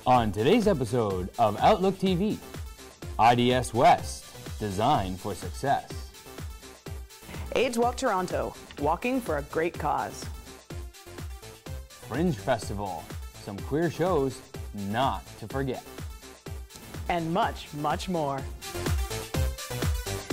On today's episode of Outlook TV, IDS West, Design for Success. AIDS Walk Toronto, walking for a great cause. Fringe Festival, some queer shows not to forget. And much, much more.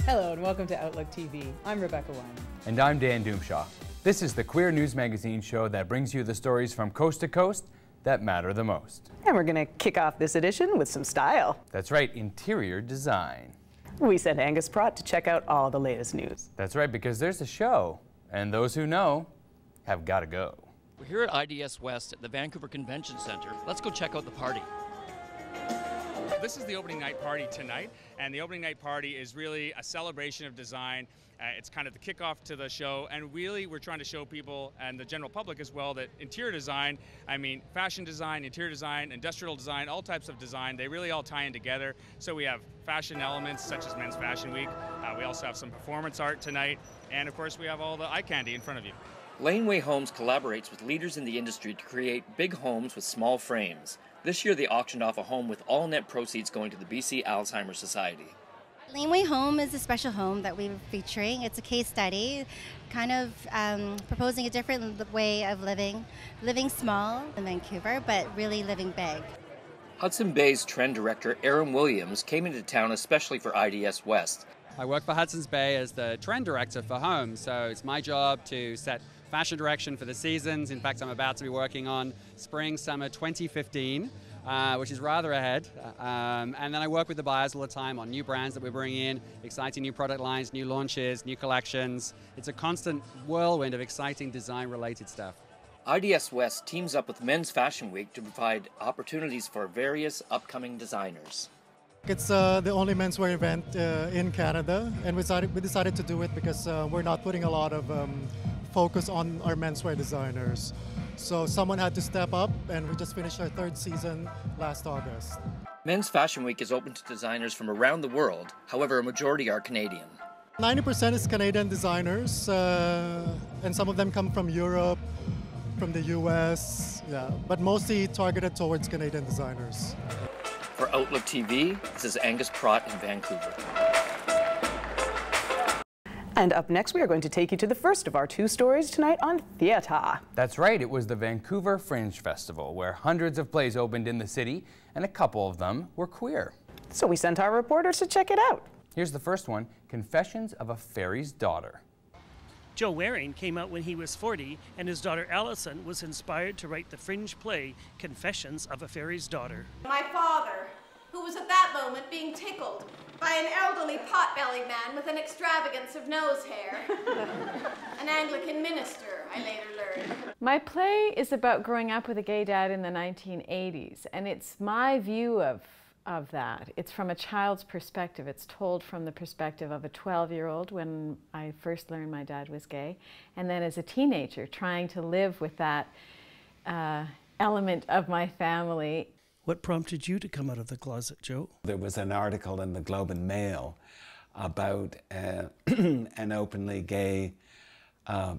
Hello and welcome to Outlook TV. I'm Rebecca Wyman. And I'm Dan Doomshaw. This is the queer news magazine show that brings you the stories from coast to coast that matter the most. And we're going to kick off this edition with some style. That's right, interior design. We sent Angus Pratt to check out all the latest news. That's right, because there's a show, and those who know have got to go. We're here at IDS West at the Vancouver Convention Center. Let's go check out the party. This is the opening night party tonight, and the opening night party is really a celebration of design. It's kind of the kickoff to the show, and really we're trying to show people and the general public as well that interior design, I mean fashion design, interior design, industrial design, all types of design, they really all tie in together. So we have fashion elements such as Men's Fashion Week. We also have some performance art tonight, and of course we have all the eye candy in front of you. Laneway Homes collaborates with leaders in the industry to create big homes with small frames. This year they auctioned off a home with all net proceeds going to the BC Alzheimer's Society. Laneway Home is a special home that we're featuring. It's a case study, kind of proposing a different way of living small in Vancouver, but really living big. Hudson Bay's trend director Aaron Williams came into town especially for IDS West. I work for Hudson's Bay as the trend director for homes, so it's my job to set fashion direction for the seasons. In fact, I'm about to be working on spring, summer 2015. Which is rather ahead. And then I work with the buyers all the time on new brands that we're bringing in, exciting new product lines, new launches, new collections. It's a constant whirlwind of exciting design-related stuff. IDS West teams up with Men's Fashion Week to provide opportunities for various upcoming designers. It's the only menswear event in Canada, and we decided to do it because we're not putting a lot of focus on our menswear designers. So someone had to step up, and we just finished our third season last August. Men's Fashion Week is open to designers from around the world. However, a majority are Canadian. 90% is Canadian designers, and some of them come from Europe, from the US, but mostly targeted towards Canadian designers. For Outlook TV, this is Angus Pratt in Vancouver. And up next, we are going to take you to the first of our two stories tonight on theatre. That's right, it was the Vancouver Fringe Festival, where hundreds of plays opened in the city, and a couple of them were queer. So we sent our reporters to check it out. Here's the first one, Confessions of a Fairy's Daughter. Joe Waring came out when he was 40, and his daughter Allison was inspired to write the fringe play, Confessions of a Fairy's Daughter. My father, who was at that moment being tickled by an elderly pot-bellied man with an extravagance of nose hair. An Anglican minister, I later learned. My play is about growing up with a gay dad in the 1980s, and it's my view of that. It's from a child's perspective. It's told from the perspective of a 12-year-old when I first learned my dad was gay, and then as a teenager trying to live with that element of my family. What prompted you to come out of the closet, Joe? There was an article in the Globe and Mail about an openly gay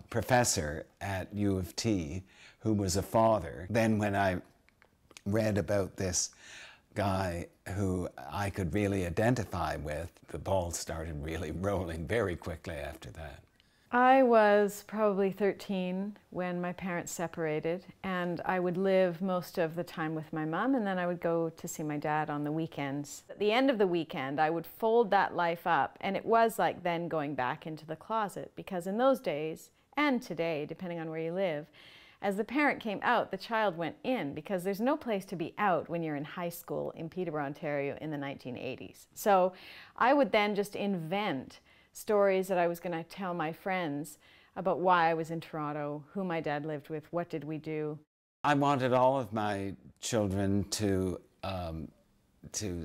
professor at U of T who was a father. Then when I read about this guy who I could really identify with, the ball started really rolling very quickly after that. I was probably 13 when my parents separated, and I would live most of the time with my mom, and then I would go to see my dad on the weekends. At the end of the weekend, I would fold that life up, and it was like then going back into the closet, because in those days, and today, depending on where you live, as the parent came out, the child went in, because there's no place to be out when you're in high school in Peterborough, Ontario in the 1980s. So I would then just invent stories that I was going to tell my friends about why I was in Toronto, who my dad lived with, what did we do. I wanted all of my children to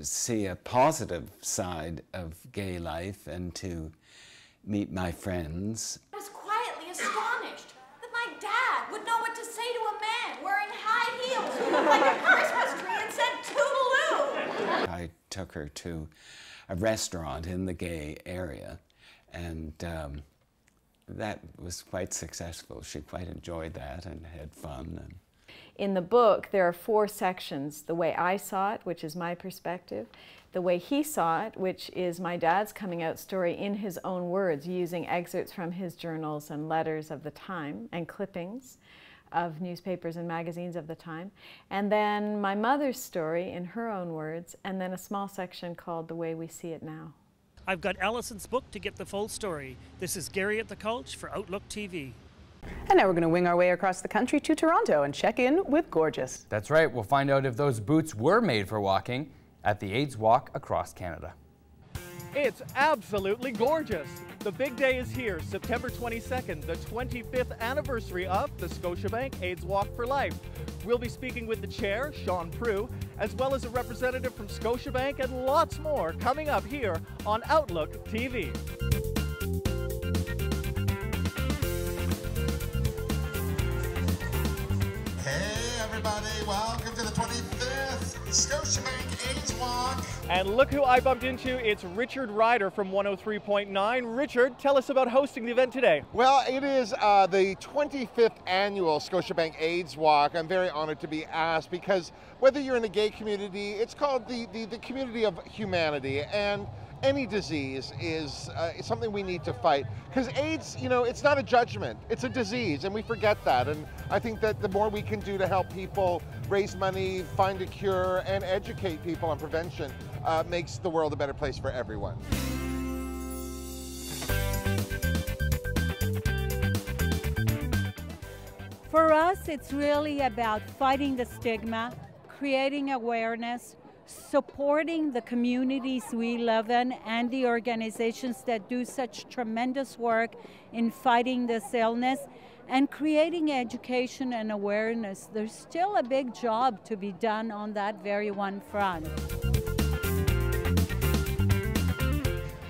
see a positive side of gay life and to meet my friends. I was quietly astonished that my dad would know what to say to a man wearing high heels who looked like a Christmas tree and said toodaloo. I took her to a restaurant in the gay area, and that was quite successful. She quite enjoyed that and had fun. In the book, there are 4 sections: the way I saw it, which is my perspective; the way he saw it, which is my dad's coming out story in his own words, using excerpts from his journals and letters of the time and clippings of newspapers and magazines of the time; and then my mother's story in her own words, and then a small section called The Way We See It Now. I've got Alison's book to get the full story. This is Gary at the Couch for Outlook TV. And now we're going to wing our way across the country to Toronto and check in with Gorgeous. That's right. We'll find out if those boots were made for walking at the AIDS Walk across Canada. It's absolutely gorgeous. The big day is here, September 22nd, the 25th anniversary of the Scotiabank AIDS Walk for Life. We'll be speaking with the chair, Sean Prue, as well as a representative from Scotiabank and lots more coming up here on Outlook TV. Hey everybody, welcome to the 25th Scotiabank AIDS Walk. And look who I bumped into, it's Richard Ryder from 103.9. Richard, tell us about hosting the event today. Well, it is the 25th annual Scotiabank AIDS Walk. I'm very honored to be asked because whether you're in the gay community, it's called the community of humanity, and any disease is something we need to fight. Because AIDS, you know, it's not a judgment, it's a disease, and we forget that. And I think that the more we can do to help people raise money, find a cure, and educate people on prevention makes the world a better place for everyone. For us, it's really about fighting the stigma, creating awareness, supporting the communities we live in and the organizations that do such tremendous work in fighting this illness, and creating education and awareness. There's still a big job to be done on that very one front.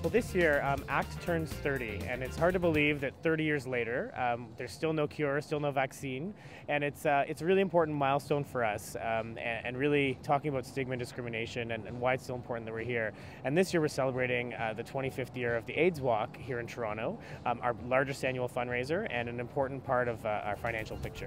Well, this year, ACT turns 30, and it's hard to believe that 30 years later, there's still no cure, still no vaccine, and it's a really important milestone for us, and really talking about stigma and discrimination and why it's so important that we're here. And this year we're celebrating the 25th year of the AIDS Walk here in Toronto, our largest annual fundraiser and an important part of our financial picture.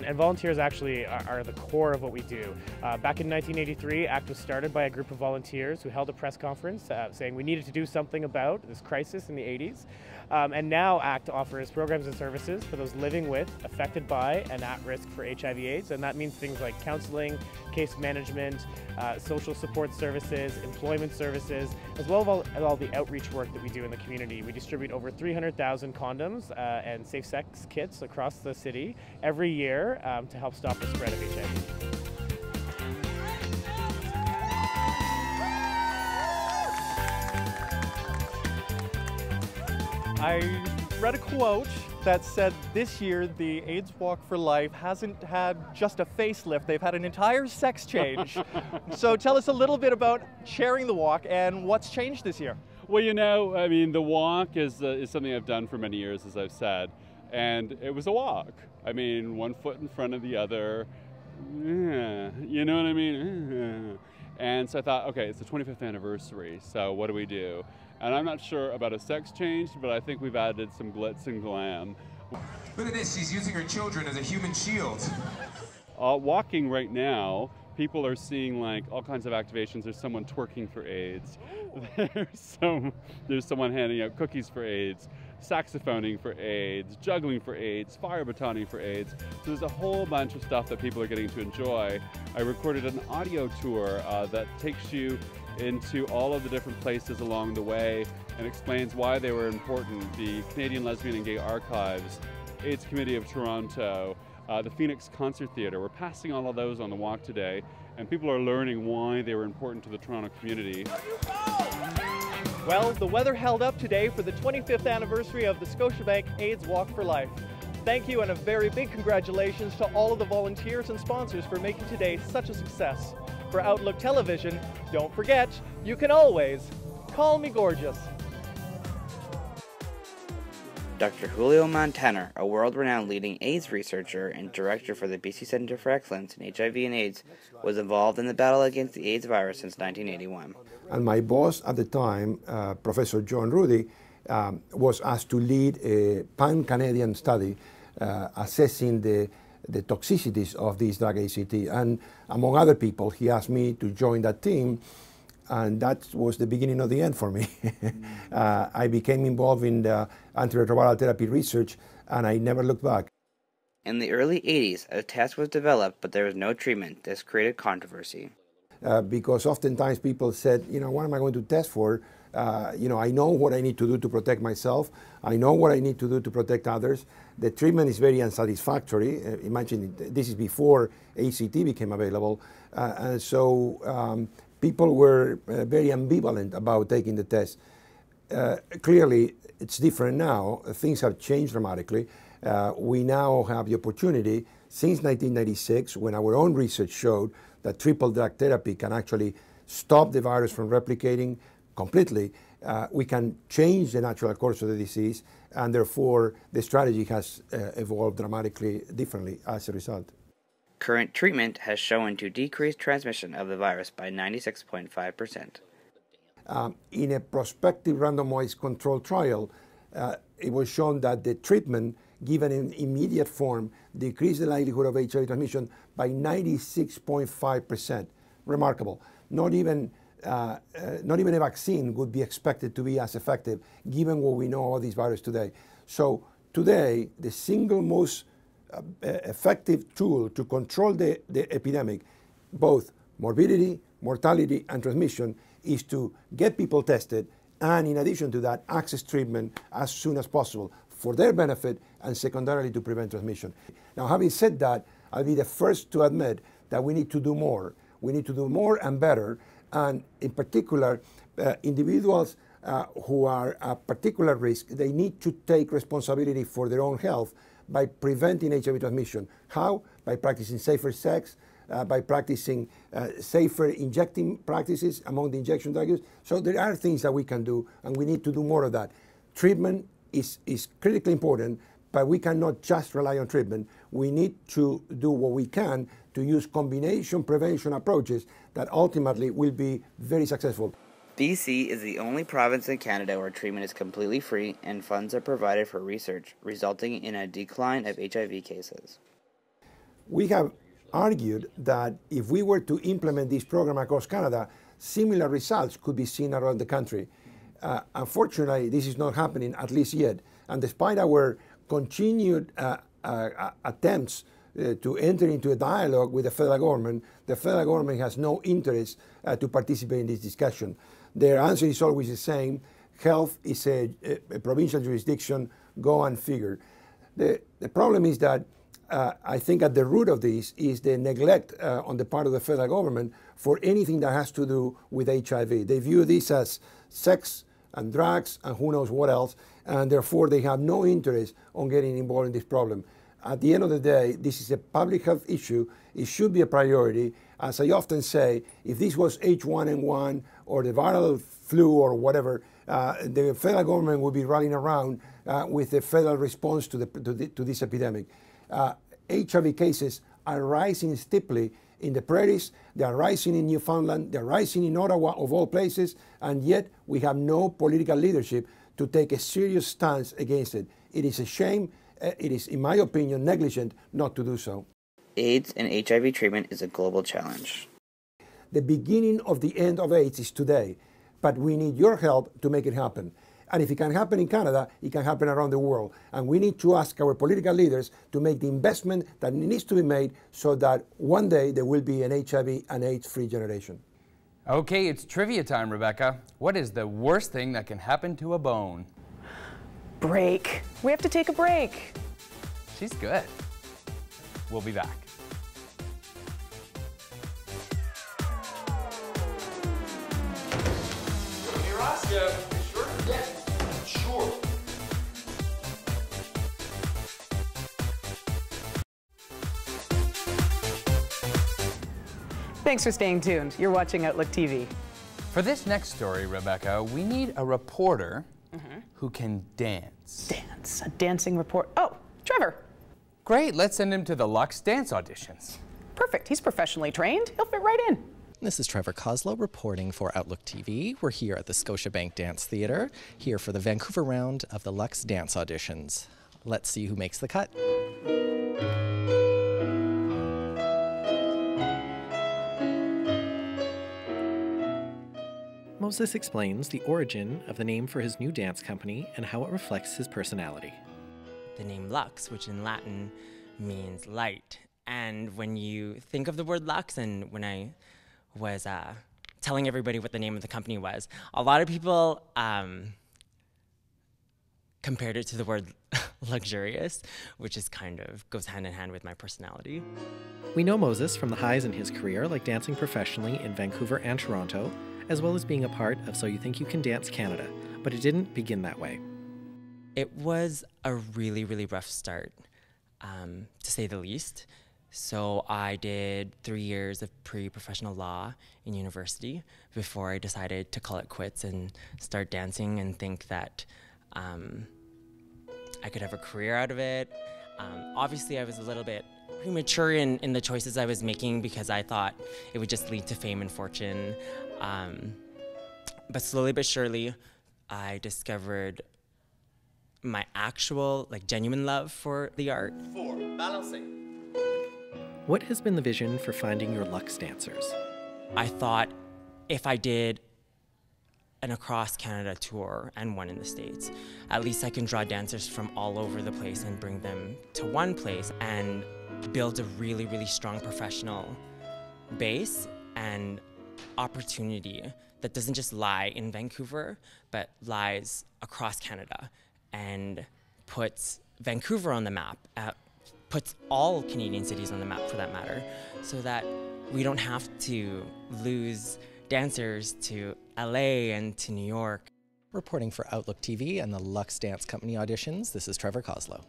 And volunteers actually are the core of what we do. Back in 1983, ACT was started by a group of volunteers who held a press conference saying we needed to do something about this crisis in the 80s. And now ACT offers programs and services for those living with, affected by, and at risk for HIV/AIDS. And that means things like counseling, case management, social support services, employment services, as well as all the outreach work that we do in the community. We distribute over 300,000 condoms and safe sex kits across the city every year to help stop the spread of HIV. I read a quote that said this year the AIDS Walk for Life hasn't had just a facelift, they've had an entire sex change. So tell us a little bit about chairing the walk and what's changed this year. Well, you know, I mean, the walk is something I've done for many years, as I've said, and it was a walk. I mean, one foot in front of the other, you know what I mean? And so I thought, okay, it's the 25th anniversary, so what do we do? And I'm not sure about a sex change, but I think we've added some glitz and glam. Look at this, she's using her children as a human shield. Walking right now, people are seeing like all kinds of activations. There's someone twerking for AIDS. There's someone handing out cookies for AIDS, saxophoning for AIDS, juggling for AIDS, fire batoning for AIDS. So there's a whole bunch of stuff that people are getting to enjoy. I recorded an audio tour that takes you into all of the different places along the way and explains why they were important. The Canadian Lesbian and Gay Archives, AIDS Committee of Toronto, the Phoenix Concert Theatre. We're passing all of those on the walk today, and people are learning why they were important to the Toronto community. Well, the weather held up today for the 25th anniversary of the Scotiabank AIDS Walk for Life. Thank you, and a very big congratulations to all of the volunteers and sponsors for making today such a success. For Outlook Television, don't forget, you can always call me gorgeous. Dr. Julio Montaner, a world-renowned leading AIDS researcher and director for the BC Centre for Excellence in HIV and AIDS, was involved in the battle against the AIDS virus since 1981. And my boss at the time, Professor John Rudy, was asked to lead a pan-Canadian study assessing the the toxicities of this drug ACT. And among other people, he asked me to join that team, and that was the beginning of the end for me. I became involved in the antiretroviral therapy research, and I never looked back. In the early 80s, a test was developed, but there was no treatment. This created controversy. Because oftentimes people said, what am I going to test for? I know what I need to do to protect myself. I know what I need to do to protect others. The treatment is very unsatisfactory. Imagine this is before ACT became available. And so people were very ambivalent about taking the test. Clearly, it's different now. Things have changed dramatically. We now have the opportunity, since 1996, when our own research showed that triple drug therapy can actually stop the virus from replicating completely, we can change the natural course of the disease, and therefore the strategy has evolved dramatically differently as a result. Current treatment has shown to decrease transmission of the virus by 96.5%. In a prospective randomized controlled trial, it was shown that the treatment given in immediate form decreased the likelihood of HIV transmission by 96.5%. Remarkable. Not even a vaccine would be expected to be as effective given what we know of this virus today. So today, the single most effective tool to control the epidemic, both morbidity, mortality, and transmission, is to get people tested, and in addition to that, access treatment as soon as possible for their benefit and secondarily to prevent transmission. Now, having said that, I'll be the first to admit that we need to do more. We need to do more and better, and in particular, individuals who are at particular risk, they need to take responsibility for their own health by preventing HIV transmission. How? By practicing safer sex, by practicing safer injecting practices among the injection drug use. So there are things that we can do, and we need to do more of that. Treatment is critically important, but we cannot just rely on treatment. We need to do what we can to use combination prevention approaches that ultimately will be very successful. BC is the only province in Canada where treatment is completely free and funds are provided for research, resulting in a decline of HIV cases. We have argued that if we were to implement this program across Canada, similar results could be seen around the country. Unfortunately, this is not happening, at least yet. And despite our continued attempts to enter into a dialogue with the federal government has no interest to participate in this discussion. Their answer is always the same: health is a provincial jurisdiction, go and figure. The problem is that I think at the root of this is the neglect on the part of the federal government for anything that has to do with HIV. They view this as sex and drugs and who knows what else, and therefore they have no interest on getting involved in this problem. At the end of the day, this is a public health issue. It should be a priority. As I often say, if this was H1N1 or the viral flu or whatever, the federal government would be running around with a federal response to this epidemic. HIV cases are rising steeply in the prairies, they are rising in Newfoundland, they are rising in Ottawa, of all places, and yet we have no political leadership to take a serious stance against it. It is a shame. It is, in my opinion, negligent not to do so. AIDS and HIV treatment is a global challenge. The beginning of the end of AIDS is today, but we need your help to make it happen. And if it can happen in Canada, it can happen around the world. And we need to ask our political leaders to make the investment that needs to be made so that one day there will be an HIV and AIDS-free generation. Okay, it's trivia time, Rebecca. What is the worst thing that can happen to a bone? Break. We have to take a break. She's good. We'll be back. Hey, Roscoe, sure? Yeah, sure. Thanks for staying tuned. You're watching Outlook TV. For this next story, Rebecca, we need a reporter who can dance. Dance. A dancing report. Oh, Trevor. Great. Let's send him to the Lux dance auditions. Perfect. He's professionally trained. He'll fit right in. This is Trevor Koslow reporting for Outlook TV. We're here at the Scotiabank Dance Theatre, here for the Vancouver round of the Lux dance auditions. Let's see who makes the cut. Moses explains the origin of the name for his new dance company and how it reflects his personality. The name Lux, which in Latin means light. And when you think of the word Lux, and when I was telling everybody what the name of the company was, a lot of people compared it to the word luxurious, which is kind of goes hand in hand with my personality. We know Moses from the highs in his career, like dancing professionally in Vancouver and Toronto, as well as being a part of So You Think You Can Dance Canada, but it didn't begin that way. It was a really, really rough start, to say the least. So I did 3 years of pre-professional law in university before I decided to call it quits and start dancing and think that I could have a career out of it. Obviously, I was a little bit premature in the choices I was making because I thought it would just lead to fame and fortune. But slowly but surely, I discovered my actual, genuine love for the art. 4, balancing. What has been the vision for finding your Lux dancers? I thought if I did an across Canada tour and one in the States, at least I can draw dancers from all over the place and bring them to one place and build a really, really strong professional base and opportunity that doesn't just lie in Vancouver, but lies across Canada and puts Vancouver on the map, puts all Canadian cities on the map for that matter, so that we don't have to lose dancers to LA and to New York. Reporting for Outlook TV and the Lux Dance Company auditions, this is Trevor Coslow.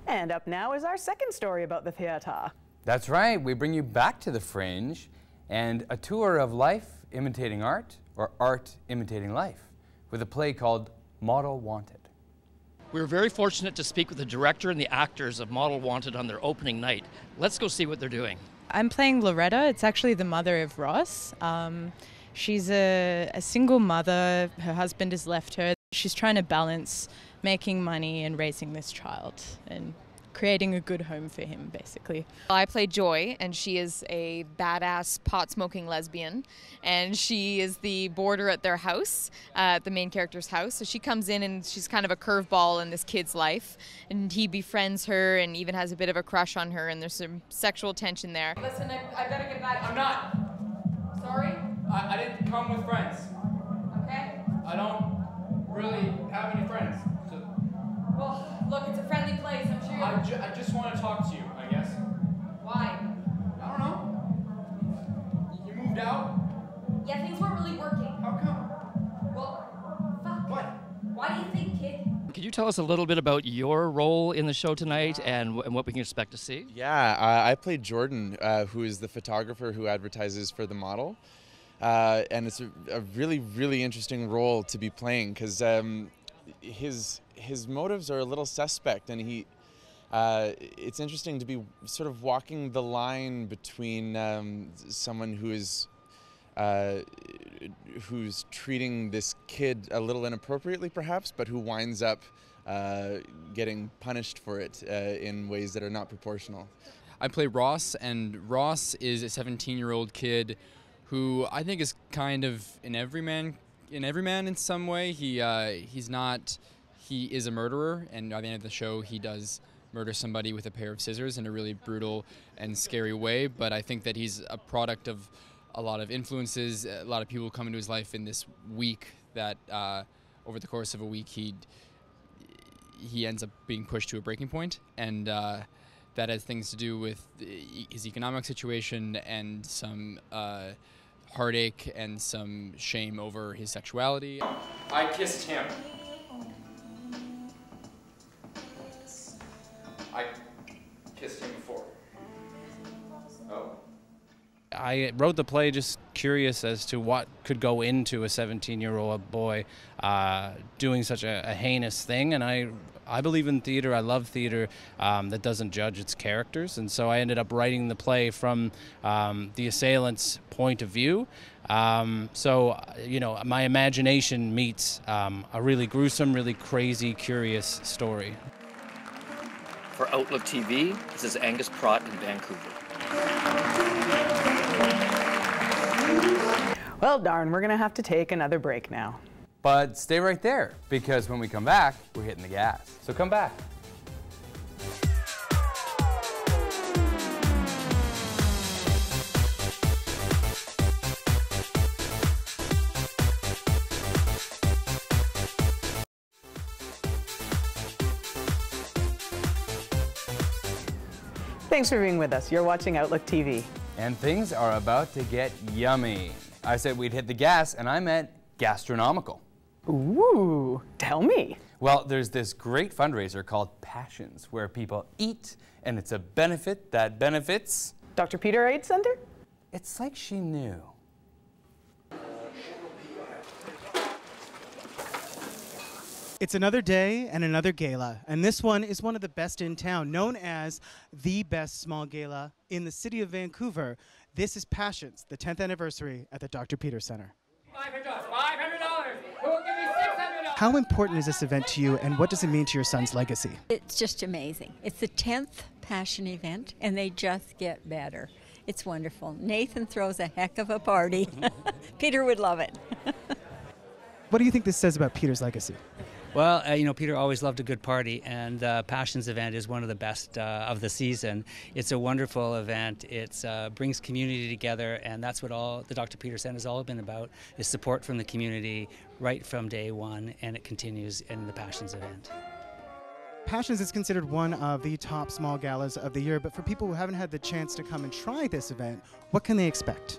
And up now is our second story about the theatre. That's right, we bring you back to the Fringe and a tour of life imitating art, or art imitating life, with a play called Model Wanted. We were very fortunate to speak with the director and the actors of Model Wanted on their opening night. Let's go see what they're doing. I'm playing Loretta. It's actually the mother of Ross. She's a single mother. Her husband has left her. She's trying to balance making money and raising this child and creating a good home for him, basically. I play Joy, and she is a badass pot-smoking lesbian, and she is the boarder at their house, the main character's house. So she comes in, and she's kind of a curveball in this kid's life, and he befriends her and even has a bit of a crush on her, and there's some sexual tension there. Listen, I better get back. I'm not. Sorry? I didn't come with friends. Okay. I don't really have any friends. So Well, look, it's a friendly place, I'm sure. I just want to talk to you, I guess. Why? I don't know. You moved out? Yeah, things weren't really working. How come? Well, fuck. What? Why do you think, kid? Could you tell us a little bit about your role in the show tonight and what we can expect to see? Yeah, I played Jordan, who is the photographer who advertises for the model. And it's a really, really interesting role to be playing because his motives are a little suspect, and it's interesting to be sort of walking the line between someone who is who's treating this kid a little inappropriately perhaps, but who winds up getting punished for it in ways that are not proportional. I play Ross, and Ross is a 17-year-old kid who I think is kind of an everyman in some way. He is a murderer, and by the end of the show he does murder somebody with a pair of scissors in a really brutal and scary way, but I think that he's a product of a lot of influences. A lot of people come into his life in this week that over the course of a week he ends up being pushed to a breaking point, and that has things to do with his economic situation and some heartache and some shame over his sexuality. I kissed him. I kissed him before. Oh. I wrote the play just curious as to what could go into a 17-year-old boy doing such a heinous thing, and I believe in theater. I love theater that doesn't judge its characters, and so I ended up writing the play from the assailant's point of view. So, you know, my imagination meets a really gruesome, really crazy, curious story. For Outlook TV, this is Angus Pratt in Vancouver. Well, darn, we're going to have to take another break now. But stay right there, because when we come back, we're hitting the gas. So come back. Thanks for being with us. You're watching Outlook TV. And things are about to get yummy. I said we'd hit the gas, and I meant gastronomical. Ooh, tell me. Well, there's this great fundraiser called Passions, where people eat, and it's a benefit that benefits... Dr. Peter AIDS Center? It's like she knew. It's another day and another gala, and this one is one of the best in town, known as the best small gala in the city of Vancouver. This is Passions, the 10th anniversary at the Dr. Peter Center. $500. Who will give me $600? How important is this event to you, and what does it mean to your son's legacy? It's just amazing. It's the 10th Passion event, and they just get better. It's wonderful. Nathan throws a heck of a party. Peter would love it. What do you think this says about Peter's legacy? Well, you know, Peter always loved a good party, and the Passions event is one of the best of the season. It's a wonderful event. It brings community together, and that's what all the Dr. Peter Center has all been about, is support from the community right from day one, and it continues in the Passions event. Passions is considered one of the top small galas of the year, but for people who haven't had the chance to come and try this event, what can they expect?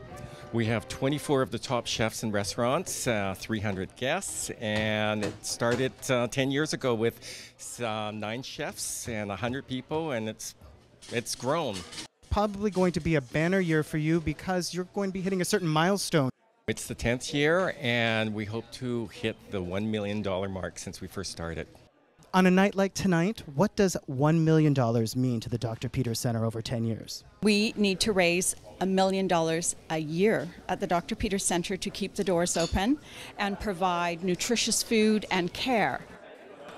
We have 24 of the top chefs and restaurants, 300 guests, and it started 10 years ago with 9 chefs and 100 people, and it's grown. Probably going to be a banner year for you because you're going to be hitting a certain milestone. It's the 10th year, and we hope to hit the $1 million mark since we first started. On a night like tonight, what does $1 million mean to the Dr. Peter Center over 10 years? We need to raise $1 million a year at the Dr. Peter Center to keep the doors open and provide nutritious food and care.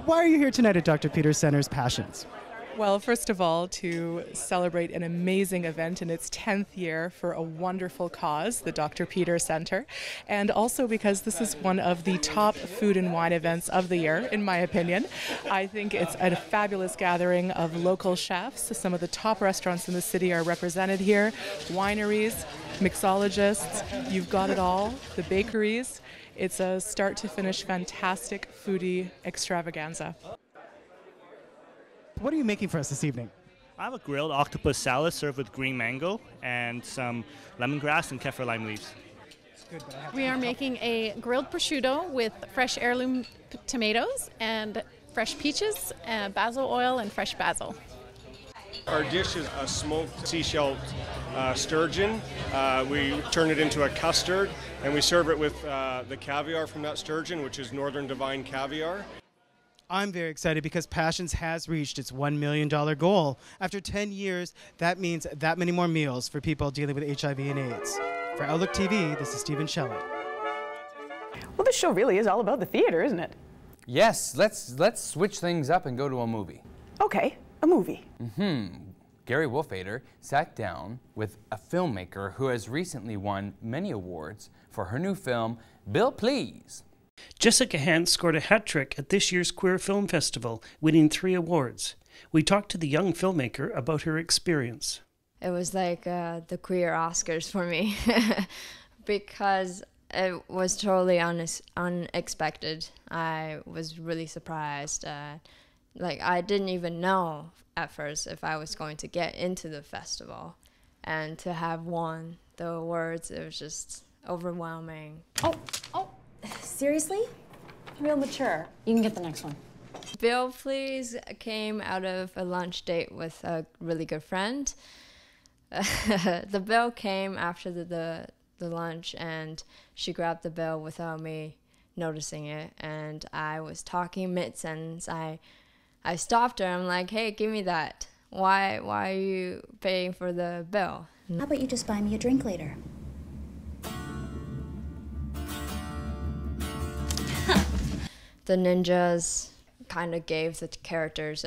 Why are you here tonight at Dr. Peter Center's Passions? Well, first of all, to celebrate an amazing event in its 10th year for a wonderful cause, the Dr. Peter Center, and also because this is one of the top food and wine events of the year, in my opinion. I think it's a fabulous gathering of local chefs. Some of the top restaurants in the city are represented here, wineries, mixologists, you've got it all, the bakeries. It's a start-to-finish fantastic foodie extravaganza. What are you making for us this evening? I have a grilled octopus salad served with green mango and some lemongrass and kaffir lime leaves. We are making a grilled prosciutto with fresh heirloom tomatoes and fresh peaches, basil oil, and fresh basil. Our dish is a smoked seashell sturgeon. We turn it into a custard, and we serve it with the caviar from that sturgeon, which is Northern Divine caviar. I'm very excited because Passions has reached its $1 million goal. After 10 years, that means that many more meals for people dealing with HIV and AIDS. For Outlook TV, this is Stephen Shelley. Well, this show really is all about the theater, isn't it? Yes, let's switch things up and go to a movie. Okay, a movie. Gary Wolfader sat down with a filmmaker who has recently won many awards for her new film, Bill Please. Jessica Hance scored a hat trick at this year's Queer Film Festival, winning 3 awards. We talked to the young filmmaker about her experience. It was like the queer Oscars for me because it was totally unexpected. I was really surprised. Like I didn't even know at first if I was going to get into the festival, and to have won the awards, it was just overwhelming. Oh. Seriously? Real mature. You can get the next one. Bill Please came out of a lunch date with a really good friend. The bill came after the lunch, and she grabbed the bill without me noticing it, and I was talking mid-sentence. I stopped her. I'm like, hey, give me that. Why are you paying for the bill? How about you just buy me a drink later? The ninjas kind of gave the characters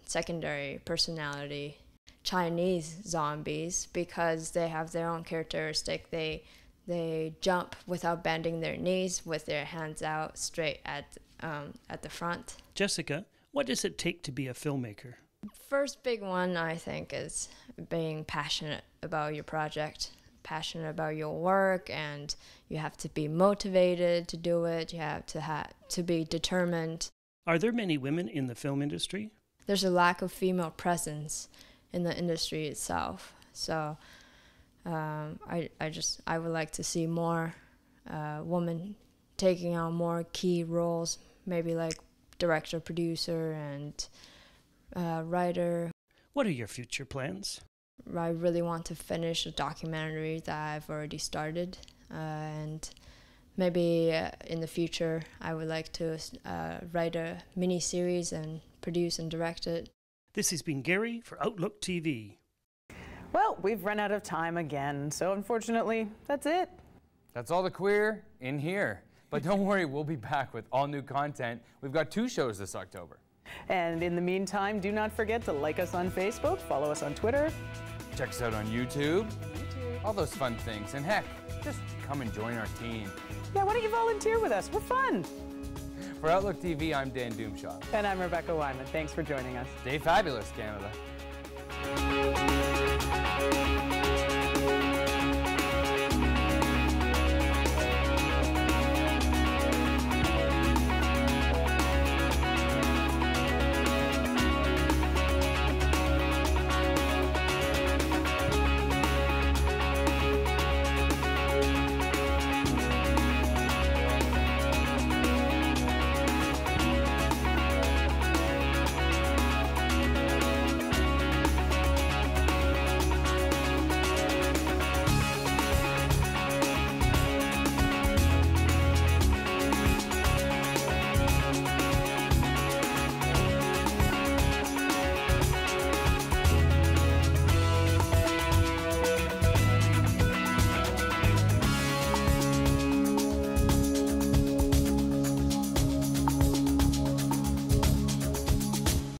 secondary personality. Chinese zombies, because they have their own characteristic. They jump without bending their knees, with their hands out straight at the front. Jessica, what does it take to be a filmmaker? First big one, I think, is being passionate about your project, passionate about your work, and you have to be motivated to do it. You have to be determined. Are there many women in the film industry? There's a lack of female presence in the industry itself. So I would like to see more women taking on more key roles, maybe like director, producer, and writer. What are your future plans? I really want to finish a documentary that I've already started, and maybe in the future I would like to write a mini-series and produce and direct it. This has been Gary for Outlook TV. Well, we've run out of time again, so unfortunately, that's it. That's all the queer in here. But don't worry, we'll be back with all new content. We've got 2 shows this October. And in the meantime, do not forget to like us on Facebook, follow us on Twitter. Check us out on YouTube. All those fun things. And heck, just come and join our team. Yeah, why don't you volunteer with us? We're fun. For Outlook TV, I'm Dan Doomshaw. And I'm Rebecca Wyman. Thanks for joining us. Stay fabulous, Canada.